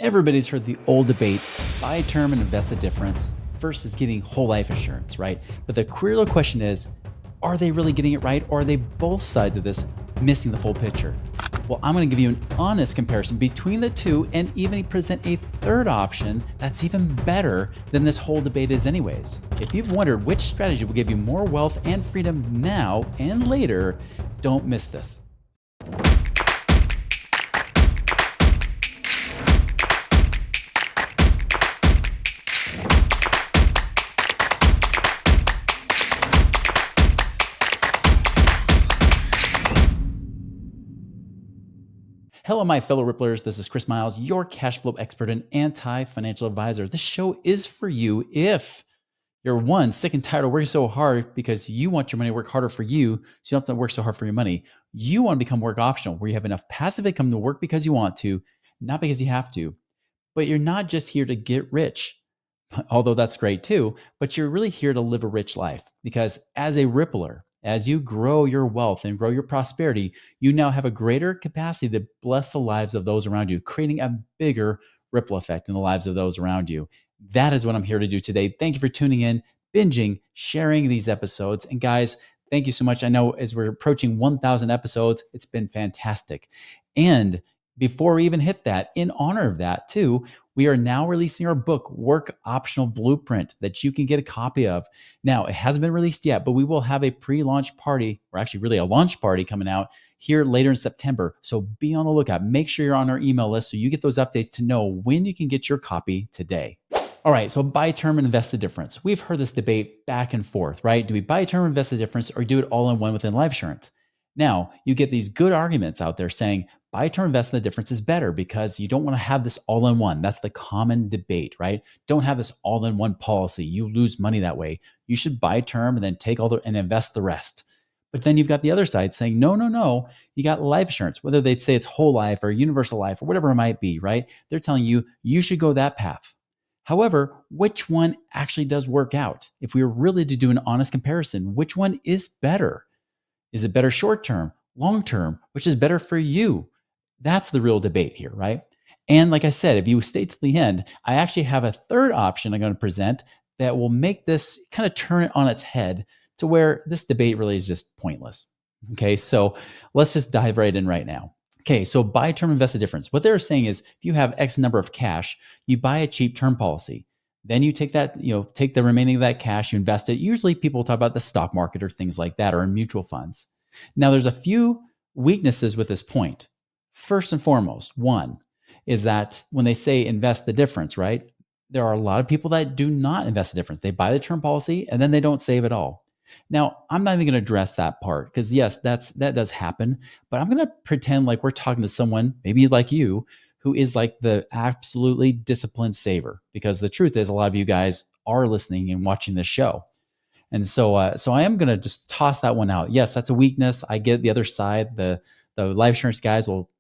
Everybody's heard the old debate, buy term and invest the difference versus getting whole life insurance, right? But the real question is, are they really getting it right, or are they both sides of this missing the full picture? Well, I'm going to give you an honest comparison between the two and even present a third option that's even better than this whole debate is anyways. If you've wondered which strategy will give you more wealth and freedom now and later, don't miss this. Hello, my fellow Ripplers. This is Chris Miles, your cash flow expert and anti-financial advisor. This show is for you if you're one, sick and tired of working so hard because you want your money to work harder for you, so you don't have to work so hard for your money. You want to become work optional, where you have enough passive income to work because you want to, not because you have to. But you're not just here to get rich, although that's great too, but you're really here to live a rich life, because as a Rippler, as you grow your wealth and grow your prosperity, you now have a greater capacity to bless the lives of those around you, creating a bigger ripple effect in the lives of those around you. That is what I'm here to do today. Thank you for tuning in, binging, sharing these episodes. And guys, thank you so much. I know as we're approaching 1,000 episodes, it's been fantastic. And before we even hit that, in honor of that too, we are now releasing our book, Work Optional Blueprint, that you can get a copy of. Now, it hasn't been released yet, but we will have a pre-launch party, or actually really a launch party coming out here later in September. So be on the lookout. Make sure you're on our email list so you get those updates to know when you can get your copy today. All right, so buy term and invest the difference. We've heard this debate back and forth, right? Do we buy term, invest the difference, or do it all in one within life insurance? Now, you get these good arguments out there saying buy term, invest in the difference is better because you don't want to have this all in one. That's the common debate, right? Don't have this all in one policy. You lose money that way. You should buy term and then take all the and invest the rest. But then you've got the other side saying, no. You got life insurance, whether they'd say it's whole life or universal life or whatever it might be, right? They're telling you, you should go that path. However, which one actually does work out? If we were really to do an honest comparison, which one is better? Is it better short term, long term, which is better for you? That's the real debate here, right? And like I said, if you stay to the end, I actually have a third option I'm going to present that will make this kind of turn it on its head to where this debate really is just pointless. Okay, so let's just dive right in right now. Okay, so buy term, invest the difference. What they're saying is if you have X number of cash, you buy a cheap term policy. Then you take that, take the remaining of that cash, you invest it. Usually people talk about the stock market or things like that, or in mutual funds. Now there's a few weaknesses with this point. First and foremost, one is that when they say invest the difference, right? There are a lot of people that do not invest the difference. They buy the term policy and then they don't save at all. Now, I'm not even going to address that part because yes, that does happen, but I'm going to pretend like we're talking to someone, maybe like you, who is like the absolutely disciplined saver, because the truth is a lot of you guys are listening and watching this show. And so I am going to just toss that one out. Yes, that's a weakness. I get the other side. The life insurance guys will,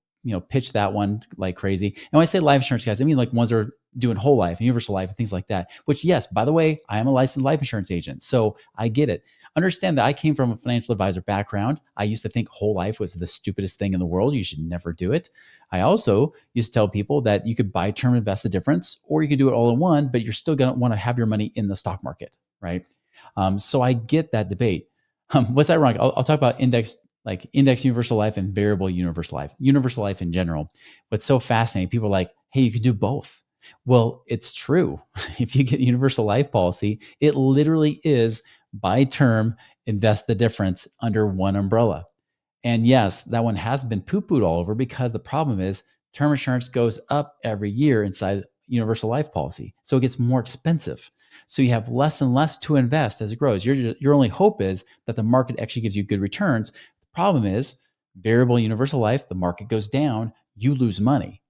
pitch that one like crazy. And when I say life insurance guys, I mean like ones that are doing whole life, universal life, and things like that, which yes, by the way, I am a licensed life insurance agent. So I get it. Understand that I came from a financial advisor background. I used to think whole life was the stupidest thing in the world. You should never do it. I also used to tell people that you could buy term, invest the difference, or you could do it all in one, but you're still going to want to have your money in the stock market, right? So I get that debate. What's that wrong? I'll talk about index universal life and variable universal life in general. What's so fascinating, people are like, hey, you could do both. Well, it's true. If you get universal life policy, it literally is buy term, invest the difference under one umbrella. And yes, that one has been poo-pooed all over because the problem is term insurance goes up every year inside universal life policy. So it gets more expensive. So you have less and less to invest as it grows. Your only hope is that the market actually gives you good returns. The problem is variable universal life, the market goes down, you lose money.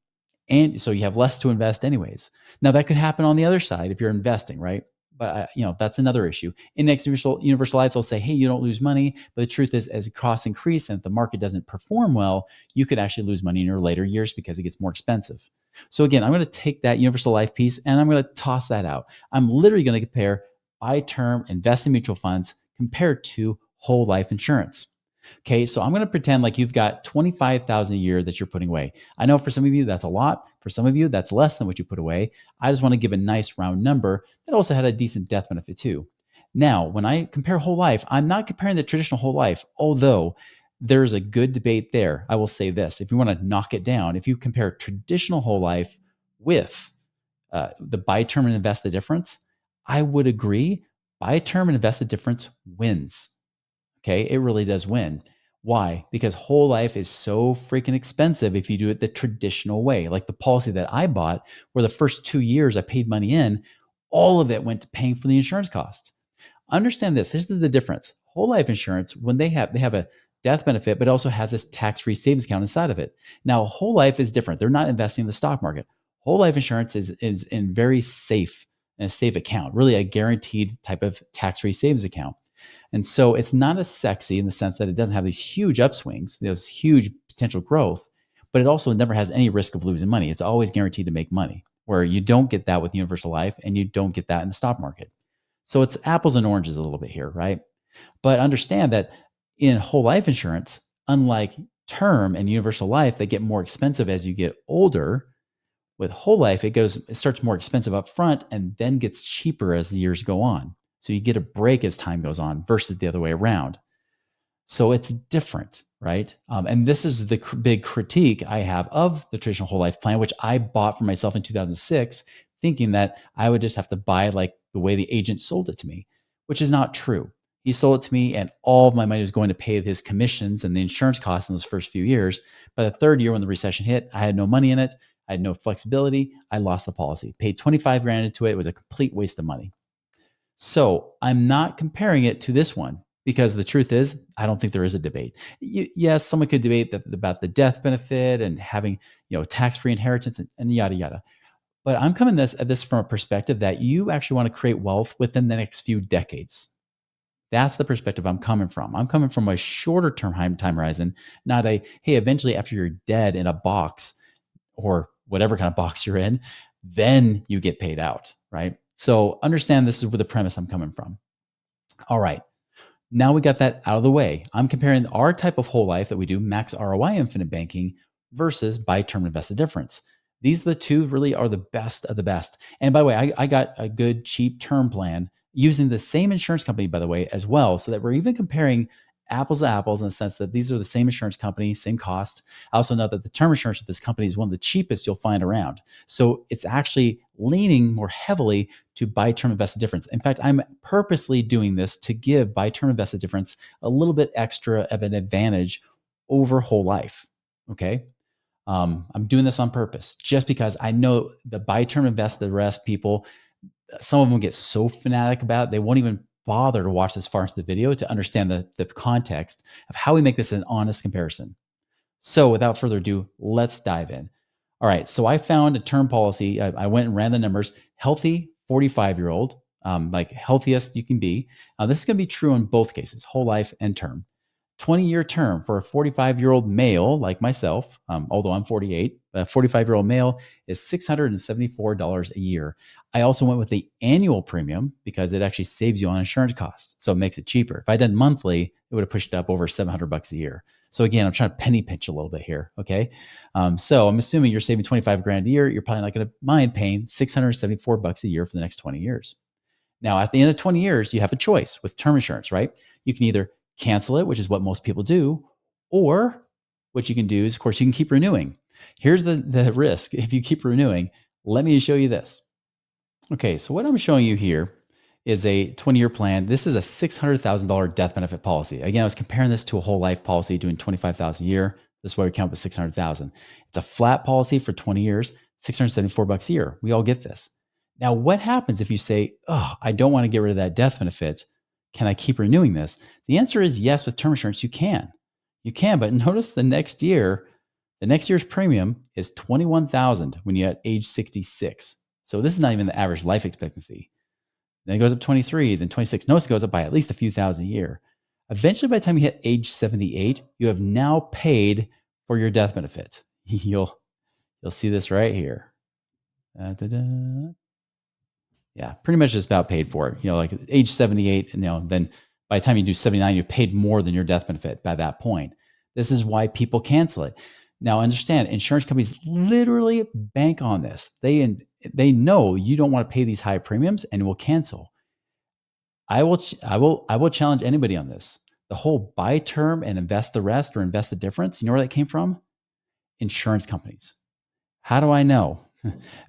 And so you have less to invest anyways. Now that could happen on the other side if you're investing, right? But that's another issue. Index universal life, they'll say, hey, you don't lose money. But the truth is, as costs increase and if the market doesn't perform well, you could actually lose money in your later years because it gets more expensive. So again, I'm going to take that universal life piece and I'm going to toss that out. I'm literally going to compare buy term, invest in mutual funds compared to whole life insurance. Okay, so I'm going to pretend like you've got 25,000 a year that you're putting away. I know for some of you that's a lot. For some of you that's less than what you put away. I just want to give a nice round number that also had a decent death benefit too. Now, when I compare whole life, I'm not comparing the traditional whole life, although there's a good debate there. I will say this, if you want to knock it down, if you compare traditional whole life with the buy term and invest the difference, I would agree buy term and invest the difference wins. Okay, it really does win. Why? Because whole life is so freaking expensive if you do it the traditional way. Like the policy that I bought, where the first 2 years I paid money in, all of it went to paying for the insurance cost. Understand this. This is the difference. Whole life insurance, when they have a death benefit, but also has this tax-free savings account inside of it. Now, whole life is different. They're not investing in the stock market. Whole life insurance is in very safe, in a safe account, really a guaranteed type of tax-free savings account. And so it's not as sexy in the sense that it doesn't have these huge upswings, this huge potential growth, but it also never has any risk of losing money. It's always guaranteed to make money, where you don't get that with universal life and you don't get that in the stock market. So it's apples and oranges a little bit here, right? But understand that in whole life insurance, unlike term and universal life, they get more expensive as you get older. With whole life, it starts more expensive up front and then gets cheaper as the years go on. So you get a break as time goes on versus the other way around. So it's different, right? And this is the big critique I have of the traditional whole life plan, which I bought for myself in 2006, thinking that I would just have to buy like the way the agent sold it to me, which is not true. He sold it to me, and all of my money was going to pay his commissions and the insurance costs in those first few years. By the third year, when the recession hit, I had no money in it. I had no flexibility. I lost the policy, paid 25 grand into it. It was a complete waste of money. So I'm not comparing it to this one because the truth is, I don't think there is a debate. Yes, someone could debate about the death benefit and having tax-free inheritance and yada yada. But I'm coming at this from a perspective that you actually want to create wealth within the next few decades. That's the perspective I'm coming from. I'm coming from a shorter term time horizon, not a hey, eventually after you're dead in a box or whatever kind of box you're in, then you get paid out, right? So understand this is where the premise I'm coming from. All right. Now we got that out of the way. I'm comparing our type of whole life that we do, Max-ROI infinite banking versus buy term invested difference. These the two really are the best of the best. And by the way, I got a good cheap term plan using the same insurance company, by the way, as well, so that we're even comparing apples to apples in the sense that these are the same insurance company, same cost. I also know that the term insurance with this company is one of the cheapest you'll find around. So it's actually leaning more heavily to buy term invested difference. In fact, I'm purposely doing this to give buy term invested difference a little bit extra of an advantage over whole life. Okay. I'm doing this on purpose just because I know the buy term invest the rest people, some of them get so fanatic about it, they won't even bother to watch this far into the video to understand the context of how we make this an honest comparison. So without further ado, let's dive in. All right. So I found a term policy. I went and ran the numbers. Healthy 45-year-old, like healthiest you can be. This is going to be true in both cases, whole life and term. 20-year term for a 45-year-old male like myself, although I'm 48, a 45-year-old male is $674 a year. I also went with the annual premium because it actually saves you on insurance costs. So it makes it cheaper. If I did monthly, it would have pushed it up over $700 a year. So again, I'm trying to penny pinch a little bit here. Okay. So I'm assuming you're saving 25 grand a year. You're probably not going to mind paying $674 a year for the next 20 years. Now, at the end of 20 years, you have a choice with term insurance, right? You can either cancel it, which is what most people do, or what you can do is, of course, you can keep renewing. Here's the risk. If you keep renewing, let me show you this. Okay, so what I'm showing you here is a 20-year plan. This is a $600,000 death benefit policy. Again, I was comparing this to a whole life policy doing $25,000 a year. This is why we count with 600,000. It's a flat policy for 20 years, $674 a year. We all get this. Now, what happens if you say, oh, I don't want to get rid of that death benefit? Can I keep renewing this? The answer is yes, with term insurance, you can. You can, but notice the next year's premium is $21,000 when you're at age 66. So this is not even the average life expectancy. Then it goes up 23, then 26. Notice it goes up by at least a few thousand a year. Eventually, by the time you hit age 78, you have now paid for your death benefit. You'll see this right here. Yeah, pretty much just about paid for it. Like age 78, and then by the time you do 79, you've paid more than your death benefit by that point. This is why people cancel it. Now, understand, insurance companies literally bank on this. They know you don't want to pay these high premiums and will cancel. I will challenge anybody on this. The whole buy term and invest the rest or invest the difference. You know where that came from? Insurance companies. How do I know?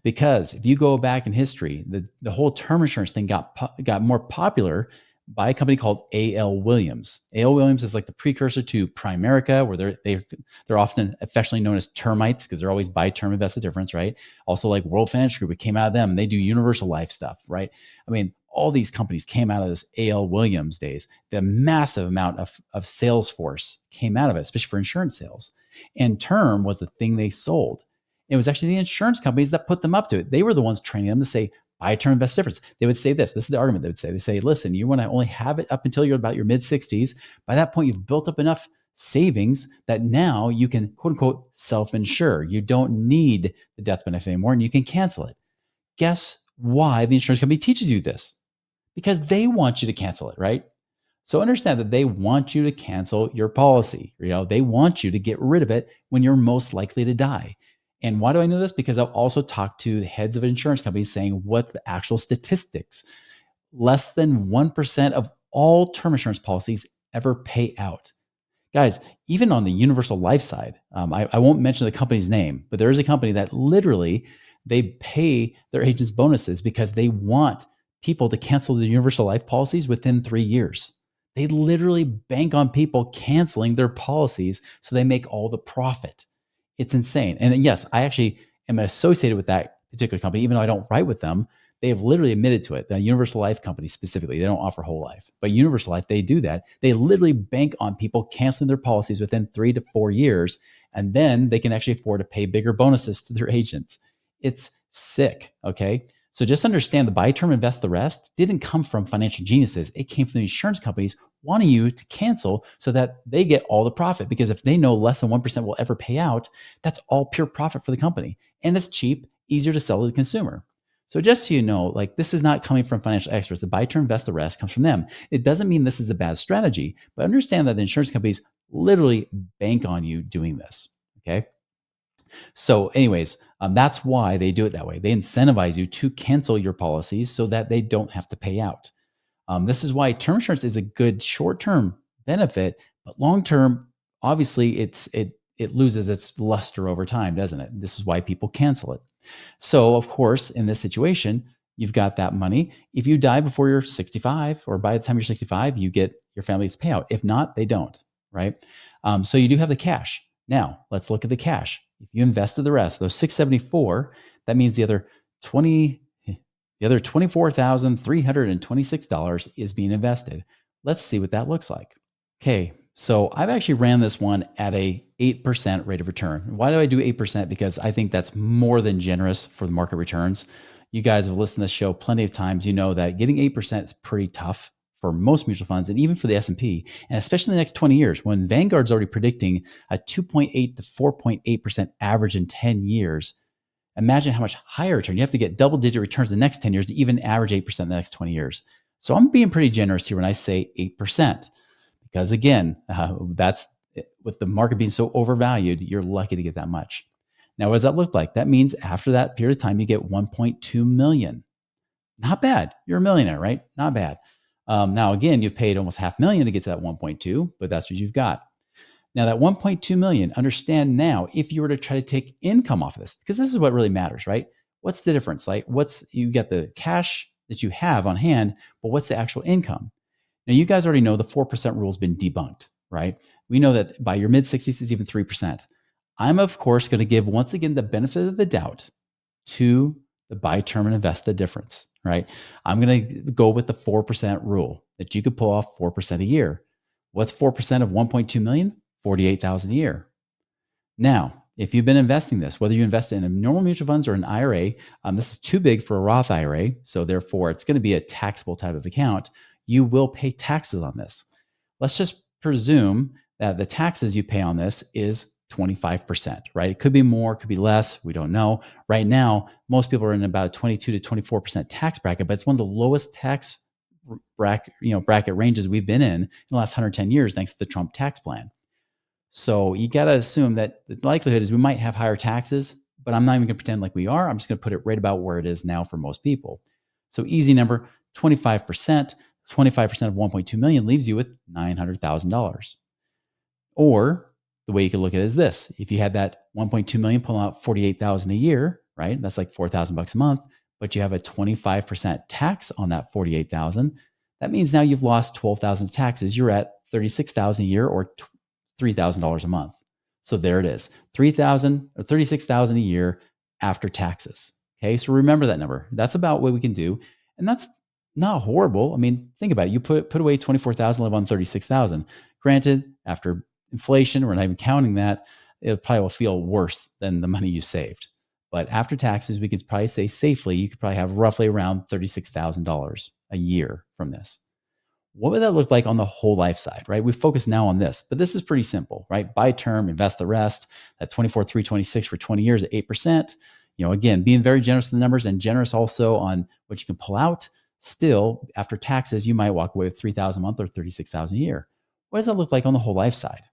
Because if you go back in history, the whole term insurance thing got more popular by a company called A.L. Williams. A.L. Williams is like the precursor to Primerica, where they're often affectionately known as termites because they're always buy term, invest the difference, right? Also, like World Financial Group, it came out of them. They do universal life stuff, right? I mean, all these companies came out of this A.L. Williams days. The massive amount of sales force came out of it, especially for insurance sales. And term was the thing they sold. It was actually the insurance companies that put them up to it. They were the ones training them to say, buy term, invest difference. They would say this. This is the argument they would say. They say, listen, you want to only have it up until you're about your mid 60s. By that point, you've built up enough savings that now you can, quote unquote, self-insure. You don't need the death benefit anymore and you can cancel it. Guess why the insurance company teaches you this? Because they want you to cancel it, right? So understand that they want you to cancel your policy. They want you to get rid of it when you're most likely to die. And why do I know this? Because I've also talked to the heads of insurance companies saying what's the actual statistics. Less than 1% of all term insurance policies ever pay out. Guys, even on the universal life side, I won't mention the company's name, but there is a company that literally they pay their agents bonuses because they want people to cancel the universal life policies within 3 years. They literally bank on people canceling their policies so they make all the profit. It's insane. And yes, I actually am associated with that particular company, even though I don't write with them. They have literally admitted to it. The Universal Life company specifically, they don't offer whole life, but Universal Life, they do that. They literally bank on people canceling their policies within 3 to 4 years, and then they can actually afford to pay bigger bonuses to their agents. It's sick, okay? So just understand the buy term, invest the rest didn't come from financial geniuses. It came from the insurance companies wanting you to cancel so that they get all the profit. Because if they know less than 1% will ever pay out, that's all pure profit for the company. And it's cheap, easier to sell to the consumer. So just so you know, like this is not coming from financial experts. The buy term, invest the rest comes from them. It doesn't mean this is a bad strategy, but understand that the insurance companies literally bank on you doing this, okay? So anyways, that's why they do it that way. They incentivize you to cancel your policies so that they don't have to pay out. This is why term insurance is a good short-term benefit, but long-term, obviously, it loses its luster over time, doesn't it? This is why people cancel it. So, of course, in this situation, you've got that money. If you die before you're 65, or by the time you're 65, you get your family's payout. If not, they don't, right? So you do have the cash. Now, let's look at the cash. If you invested the rest, those 674, that means the other $24,326 is being invested. Let's see what that looks like. Okay, so I've actually ran this one at a 8% rate of return. Why do I do 8%? Because I think that's more than generous for the market returns. You guys have listened to the show plenty of times. You know that getting 8% is pretty tough for most mutual funds and even for the S&P, and especially in the next 20 years when Vanguard's already predicting a 2.8 to 4.8% average in 10 years. Imagine how much higher return. You have to get double-digit returns in the next 10 years to even average 8% in the next 20 years. So I'm being pretty generous here when I say 8%, because again, that's with the market being so overvalued, you're lucky to get that much. Now, what does that look like? That means after that period of time, you get 1.2 million. Not bad. You're a millionaire, right? Not bad. Now, again, you've paid almost $500,000 to get to that 1.2, but that's what you've got. Now that 1.2 million, understand now, if you were to try to take income off of this, because this is what really matters, right? What's the difference? Like you get the cash that you have on hand, but what's the actual income? Now you guys already know the 4% rule has been debunked, right? We know that by your mid 60s, it's even 3%. I'm of course going to give once again the benefit of the doubt to the buy term and invest the difference, right? I'm going to go with the 4% rule that you could pull off 4% a year. What's 4% of 1.2 million? 48,000 a year. Now, if you've been investing this, whether you invest in a normal mutual funds or an IRA, this is too big for a Roth IRA, so therefore it's going to be a taxable type of account. You will pay taxes on this. Let's just presume that the taxes you pay on this is 25%, right? It could be more, could be less. We don't know. Right now, most people are in about a 22 to 24% tax bracket, but it's one of the lowest tax bracket ranges we've been in the last 110 years, thanks to the Trump tax plan. So you got to assume that the likelihood is we might have higher taxes, but I'm not even going to pretend like we are. I'm just going to put it right about where it is now for most people. So easy number, 25%. 25% of 1.2 million leaves you with $900,000. Or the way you could look at it is this: if you had that 1.2 million pull out 48,000 a year, right? That's like $4,000 a month, but you have a 25% tax on that 48,000. That means now you've lost 12,000 taxes. You're at 36,000 a year, or $3,000 a month. So there it is, 3,000 or 36,000 a year after taxes. Okay, so remember that number. That's about what we can do, and that's not horrible. I mean, think about it. You put away 24,000, live on 36,000. Granted, after inflation, we're not even counting that, it probably will feel worse than the money you saved. But after taxes, we could probably say safely, you could probably have roughly around $36,000 a year from this. What would that look like on the whole life side, right? We focus now on this, but this is pretty simple, right? Buy term, invest the rest. That 24,326 for 20 years at 8%. Again, being very generous with the numbers and generous also on what you can pull out. Still, after taxes, you might walk away with 3,000 a month or 36,000 a year. What does that look like on the whole life side?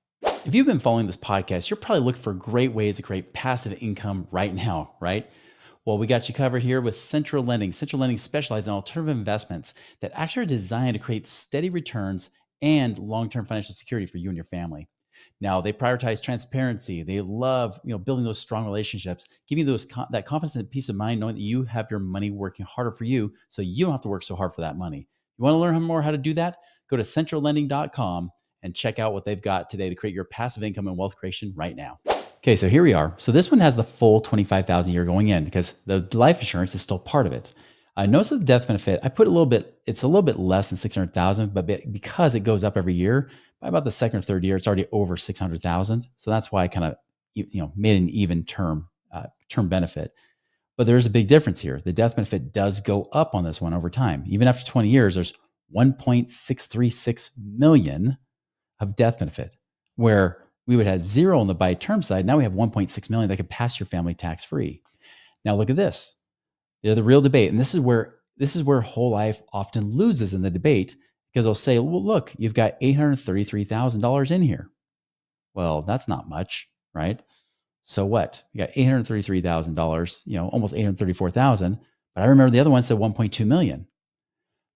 If you've been following this podcast, you're probably looking for great ways to create passive income right now, right? Well, we got you covered here with Central Lending. Central Lending specializes in alternative investments that actually are designed to create steady returns and long-term financial security for you and your family. Now, they prioritize transparency. They love, building those strong relationships, giving you that confidence and peace of mind, knowing that you have your money working harder for you, so you don't have to work so hard for that money. You want to learn more how to do that? Go to centrallending.com and check out what they've got today to create your passive income and wealth creation right now. Okay, so here we are. So this one has the full 25,000 a year going in because the life insurance is still part of it. Notice that the death benefit, I put it's a little bit less than 600,000, but because it goes up every year, by about the second or third year, it's already over 600,000. So that's why I kind of, made an even term benefit. But there is a big difference here. The death benefit does go up on this one over time. Even after 20 years, there's 1.636 million of death benefit, where we would have zero on the buy term side. Now we have 1.6 million that could pass your family tax free. Now look at this. The real debate, and this is where whole life often loses in the debate, because they'll say, well, look, you've got $833,000 in here. Well, that's not much, right? So what? You got $833,000, almost $834,000. But I remember the other one said 1.2 million.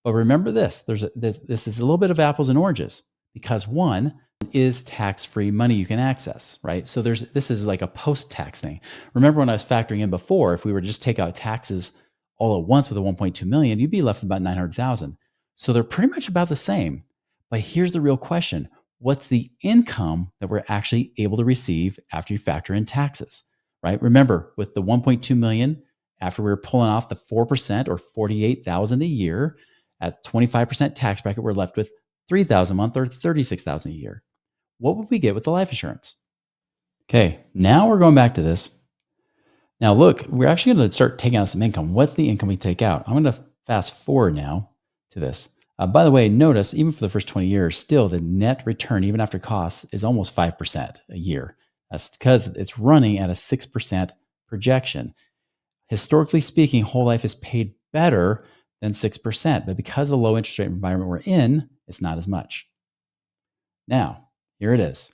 But remember this, this is a little bit of apples and oranges, because one is tax-free money you can access, right? So this is like a post-tax thing. Remember when I was factoring in before, if we were to just take out taxes all at once with a 1.2 million, you'd be left with about 900,000. So they're pretty much about the same. But here's the real question. What's the income that we're actually able to receive after you factor in taxes, right? Remember, with the 1.2 million, after we were pulling off the 4% or 48,000 a year at 25% tax bracket, we're left with 3,000 a month or 36,000 a year. What would we get with the life insurance? Okay, now we're going back to this. Now look, we're actually going to start taking out some income. What's the income we take out? I'm going to fast forward now to this. By the way, notice even for the first 20 years, still the net return, even after costs, is almost 5% a year. That's because it's running at a 6% projection. Historically speaking, whole life is paid better than 6%, but because of the low interest rate environment we're in, it's not as much. Now, here it is.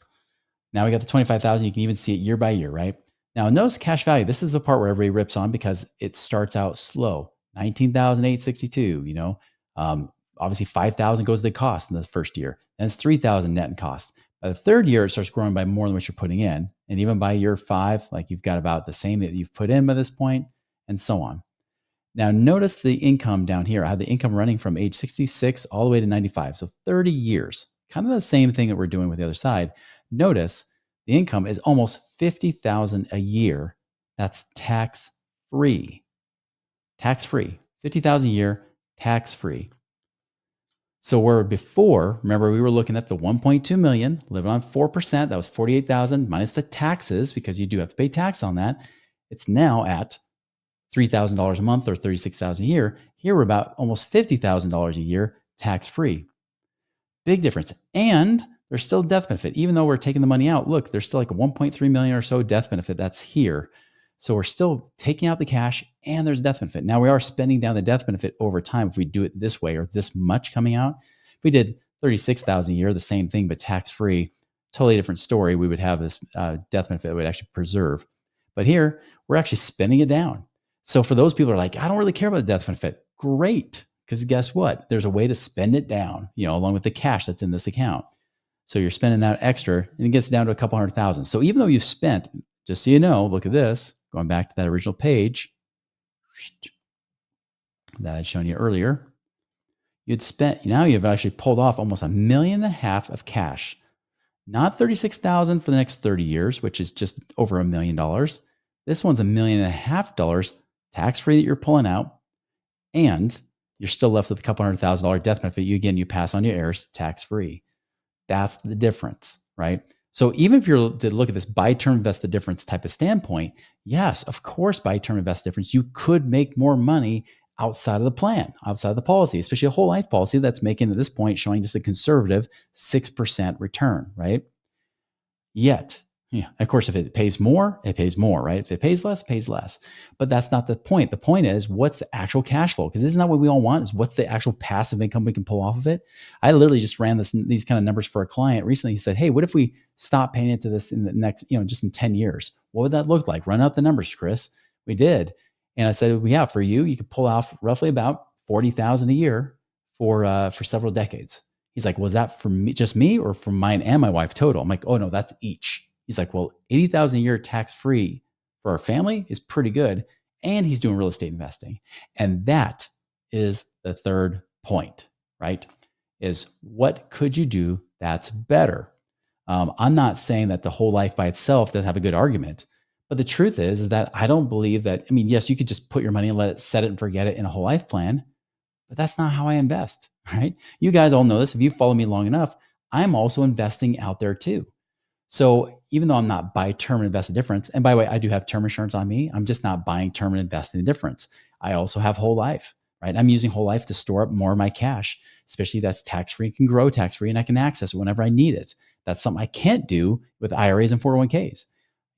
Now we got the 25,000. You can even see it year by year, right? Now notice cash value. This is the part where everybody rips on because it starts out slow. 19,862, obviously 5,000 goes to the cost in the first year. Then it's 3,000 net in cost. By the third year, it starts growing by more than what you're putting in. And even by year 5, like you've got about the same that you've put in by this point, and so on. Now notice the income down here. I have the income running from age 66 all the way to 95. So 30 years, kind of the same thing that we're doing with the other side. Notice the income is almost 50,000 a year. That's tax-free. Tax-free. 50,000 a year, tax-free. So where before, remember we were looking at the 1.2 million, living on 4%, that was 48,000 minus the taxes, because you do have to pay tax on that. It's now at $3,000 a month or 36,000 a year. Here we're about almost $50,000 a year, tax-free. Big difference. And there's still death benefit. Even though we're taking the money out, look, there's still like a 1.3 million or so death benefit that's here. So we're still taking out the cash and there's a death benefit. Now we are spending down the death benefit over time if we do it this way or this much coming out. If we did 36,000 a year, the same thing, but tax-free, totally different story. We would have this death benefit that would actually preserve. But here, we're actually spending it down. So for those people who are like, I don't really care about the death benefit, great. Because guess what? There's a way to spend it down, along with the cash that's in this account. So you're spending out extra and it gets down to a couple $100,000. So even though you've spent, just so you know, look at this, going back to that original page that I'd shown you earlier, now you've actually pulled off almost $1.5 million of cash. Not 36,000 for the next 30 years, which is just over $1 million. This one's $1.5 million tax-free that you're pulling out, and you're still left with a couple $100,000 death benefit. You pass on your heirs tax-free. That's the difference, right? So even if you're to look at this buy term invest the difference type of standpoint, yes, of course, buy term invest difference, you could make more money outside of the plan, outside of the policy, especially a whole life policy that's making at this point showing just a conservative 6% return, right? Yet, of course, if it pays more, right? If it pays less, it pays less. But that's not the point. The point is, what's the actual cash flow? Because this is not what we all want, is what's the actual passive income we can pull off of it. I literally just ran these kind of numbers for a client recently. He said, hey, what if we stop paying into this in the next, just in 10 years? What would that look like? Run out the numbers, Chris. We did. And I said, well, yeah, for you could pull off roughly about $40,000 a year for several decades. He's like, was that for me, just me, or for mine and my wife total? I'm like, oh no, that's each. He's like, well, $80,000 a year tax-free for our family is pretty good. And he's doing real estate investing. And that is the third point, right? Is what could you do that's better? I'm not saying that the whole life by itself doesn't have a good argument. But the truth is that I don't believe that, yes, you could just put your money and let it set it and forget it in a whole life plan. But that's not how I invest, right? You guys all know this. If you follow me long enough, I'm also investing out there too. So even though I'm not buy term and invest the difference, and by the way, I do have term insurance on me, I'm just not buying term and investing the difference. I also have whole life, right? I'm using whole life to store up more of my cash, especially that's tax-free, can grow tax-free, and I can access it whenever I need it. That's something I can't do with IRAs and 401ks.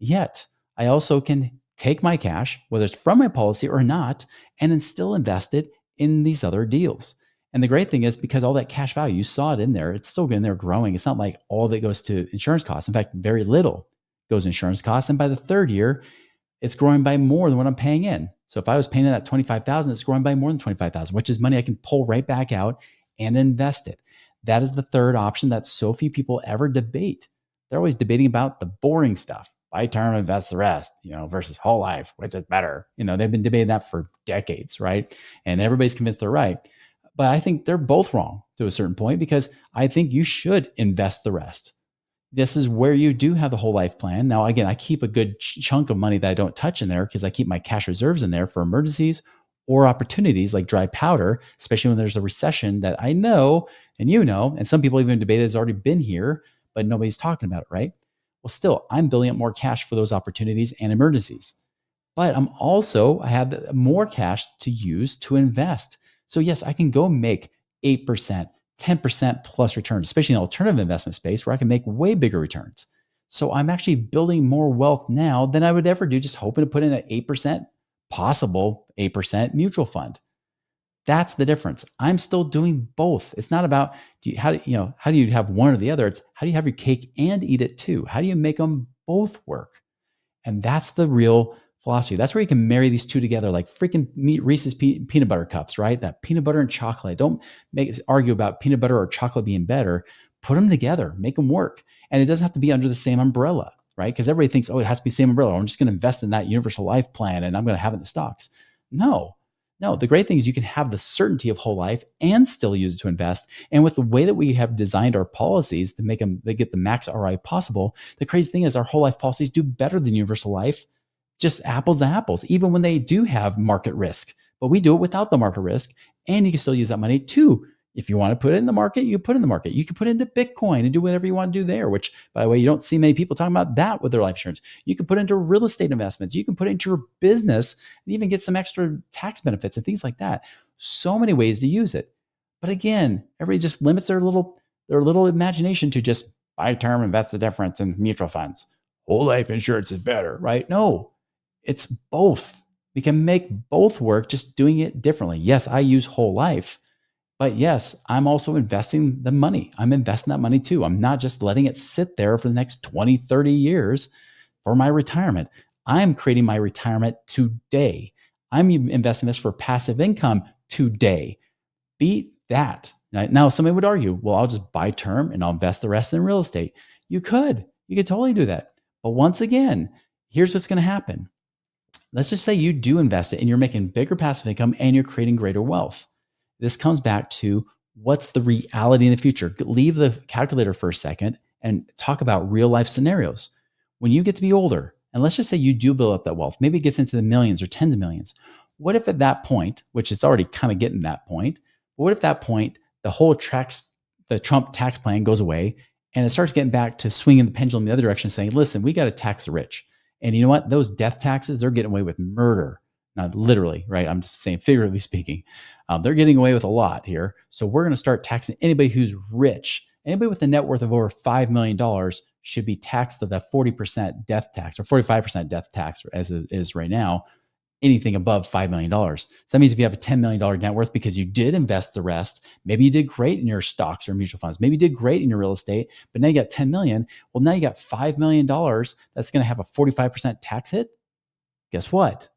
Yet, I also can take my cash, whether it's from my policy or not, and then still invest it in these other deals. And the great thing is, because all that cash value, you saw it in there, it's still in there growing. It's not like all that goes to insurance costs. In fact, very little goes to insurance costs. And by the third year, it's growing by more than what I'm paying in. So if I was paying in that $25,000, it's growing by more than $25,000, which is money I can pull right back out and invest it. That is the third option that so few people ever debate. They're always debating about the boring stuff. Buy term, invest the rest, versus whole life, which is better. They've been debating that for decades, right? And everybody's convinced they're right. But I think they're both wrong to a certain point, because I think you should invest the rest. This is where you do have the whole life plan. Now, again, I keep a good chunk of money that I don't touch in there because I keep my cash reserves in there for emergencies or opportunities like dry powder, especially when there's a recession that I know, and some people even debate has already been here, but nobody's talking about it, right? Well, still, I'm building up more cash for those opportunities and emergencies. But I have more cash to use to invest. So yes, I can go make 8%, 10% plus returns, especially in the alternative investment space where I can make way bigger returns. So I'm actually building more wealth now than I would ever do just hoping to put in an 8%, possible 8% mutual fund. That's the difference. I'm still doing both. It's not about how do you have one or the other? It's how do you have your cake and eat it too? How do you make them both work? And that's the real philosophy. That's where you can marry these two together, like freaking Reese's peanut butter cups, right? That peanut butter and chocolate. Don't argue about peanut butter or chocolate being better. Put them together, make them work. And it doesn't have to be under the same umbrella, right? Because everybody thinks, oh, it has to be the same umbrella. I'm just going to invest in that universal life plan and I'm going to have it in the stocks. No, the great thing is you can have the certainty of whole life and still use it to invest. And with the way that we have designed our policies to make them, they get the max ROI possible. The crazy thing is our whole life policies do better than universal life, just apples to apples, even when they do have market risk. But we do it without the market risk. And you can still use that money too. If you want to put it in the market, you put it in the market. You can put it into Bitcoin and do whatever you want to do there, which, by the way, you don't see many people talking about that with their life insurance. You can put it into real estate investments. You can put it into your business and even get some extra tax benefits and things like that. So many ways to use it. But again, everybody just limits their little imagination to just buy term, invest the difference in mutual funds. Whole life insurance is better, right? No, It's both. We can make both work, just doing it differently. Yes, I use whole life, but yes, I'm also investing the money. I'm investing that money too. I'm not just letting it sit there for the next 20, 30 years for my retirement. I'm creating my retirement today. I'm investing this for passive income today. Beat that. Right? Now, somebody would argue, well, I'll just buy term and I'll invest the rest in real estate. You could. You could totally do that. But once again, here's what's going to happen. Let's just say you do invest it and you're making bigger passive income and you're creating greater wealth. This comes back to what's the reality in the future. Leave the calculator for a second and talk about real life scenarios. When you get to be older, and let's just say you do build up that wealth, maybe it gets into the millions or tens of millions. What if at that point, which it's already kind of getting that point, what if at that point the whole the Trump tax plan goes away and it starts getting back to swinging the pendulum the other direction, saying, listen, we got to tax the rich. And you know what? Those death taxes, they're getting away with murder. Not literally, right? I'm just saying figuratively speaking. They're getting away with a lot here. So we're going to start taxing anybody who's rich. Anybody with a net worth of over $5 million should be taxed to the 40% death tax or 45% death tax as it is right now. Anything above $5 million. So that means if you have a $10 million net worth because you did invest the rest, maybe you did great in your stocks or mutual funds, maybe you did great in your real estate, but now you got 10 million. Well, now you got $5 million that's going to have a 45% tax hit. Guess what?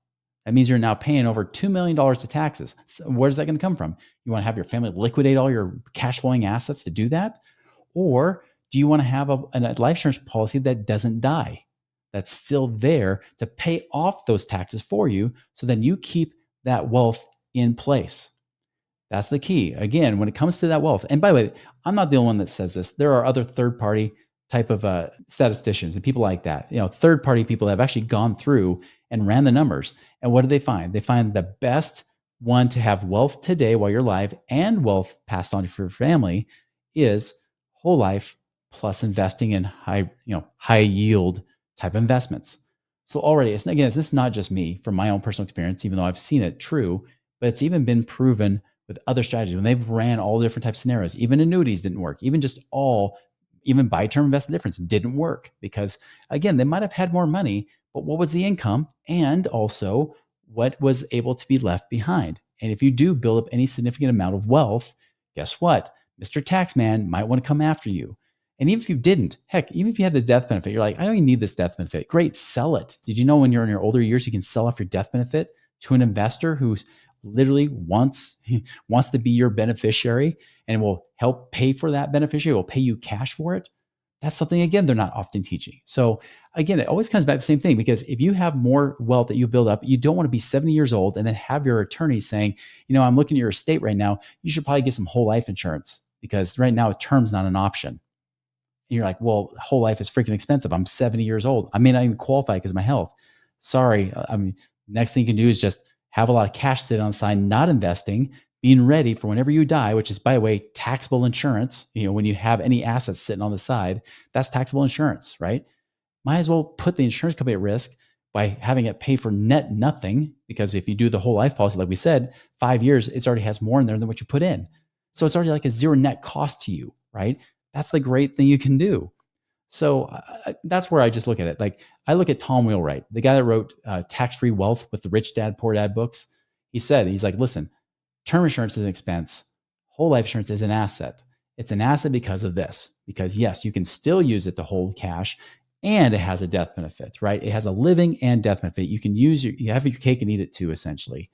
That means you're now paying over $2 million to taxes. So where's that going to come from? You want to have your family liquidate all your cash flowing assets to do that? Or do you want to have a life insurance policy that doesn't die? That's still there to pay off those taxes for you. So then you keep that wealth in place. That's the key. Again, when it comes to that wealth, and by the way, I'm not the only one that says this. There are other third-party type of statisticians and people like that. Third-party people that have actually gone through and ran the numbers. And what do they find? They find the best one to have wealth today while you're alive and wealth passed on for your family is whole life plus investing in high yield type investments. So already, this is not just me from my own personal experience, even though I've seen it true, but it's even been proven with other strategies when they've ran all different types of scenarios. Even annuities didn't work. Even buy term invest the difference didn't work because again, they might have had more money, but what was the income and also what was able to be left behind? And if you do build up any significant amount of wealth, guess what? Mr. Taxman might want to come after you. And even if you didn't, heck, even if you had the death benefit, you're like, I don't even need this death benefit. Great, sell it. Did you know when you're in your older years, you can sell off your death benefit to an investor who's literally wants to be your beneficiary and will help pay for that beneficiary, will pay you cash for it? That's something, again, they're not often teaching. So again, it always comes back to the same thing because if you have more wealth that you build up, you don't want to be 70 years old and then have your attorney saying, I'm looking at your estate right now. You should probably get some whole life insurance because right now a term's not an option. And you're like, well, whole life is freaking expensive. I'm 70 years old. I may not even qualify because of my health. Sorry. Next thing you can do is just have a lot of cash sitting on the side, not investing, being ready for whenever you die, which is, by the way, taxable insurance. When you have any assets sitting on the side, that's taxable insurance, right? Might as well put the insurance company at risk by having it pay for net nothing. Because if you do the whole life policy, like we said, 5 years, it already has more in there than what you put in. So it's already like a zero net cost to you, right? That's the great thing you can do. So that's where I just look at it. Like I look at Tom Wheelwright, the guy that wrote Tax-Free Wealth with the Rich Dad, Poor Dad books. He's like, listen, term insurance is an expense. Whole life insurance is an asset. It's an asset because of this. Because yes, you can still use it to hold cash and it has a death benefit, right? It has a living and death benefit. You can you have your cake and eat it too, essentially.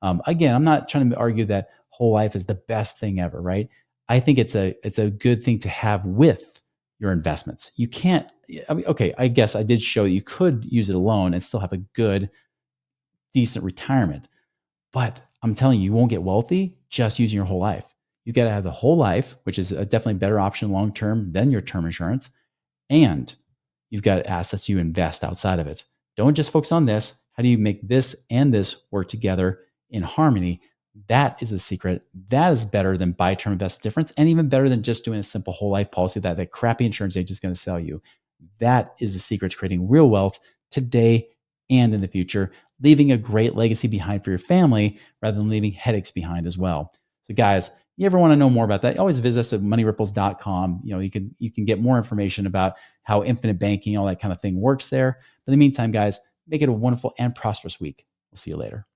Again, I'm not trying to argue that whole life is the best thing ever, right? I think it's a good thing to have with your investments. You can't, okay, I guess I did show you could use it alone and still have a good, decent retirement. But I'm telling you won't get wealthy just using your whole life. You got to have the whole life, which is a definitely better option long-term than your term insurance. And you've got assets you invest outside of it. Don't just focus on this. How do you make this and this work together in harmony? That is the secret. That is better than buy term invest difference, and even better than just doing a simple whole life policy that the crappy insurance agent is going to sell you. That is the secret to creating real wealth today and in the future, leaving a great legacy behind for your family rather than leaving headaches behind as well. So guys, you ever want to know more about that, always visit us at moneyripples.com. You can get more information about how infinite banking, all that kind of thing works there. But in the meantime, guys, Make it a wonderful and prosperous week. We'll see you later.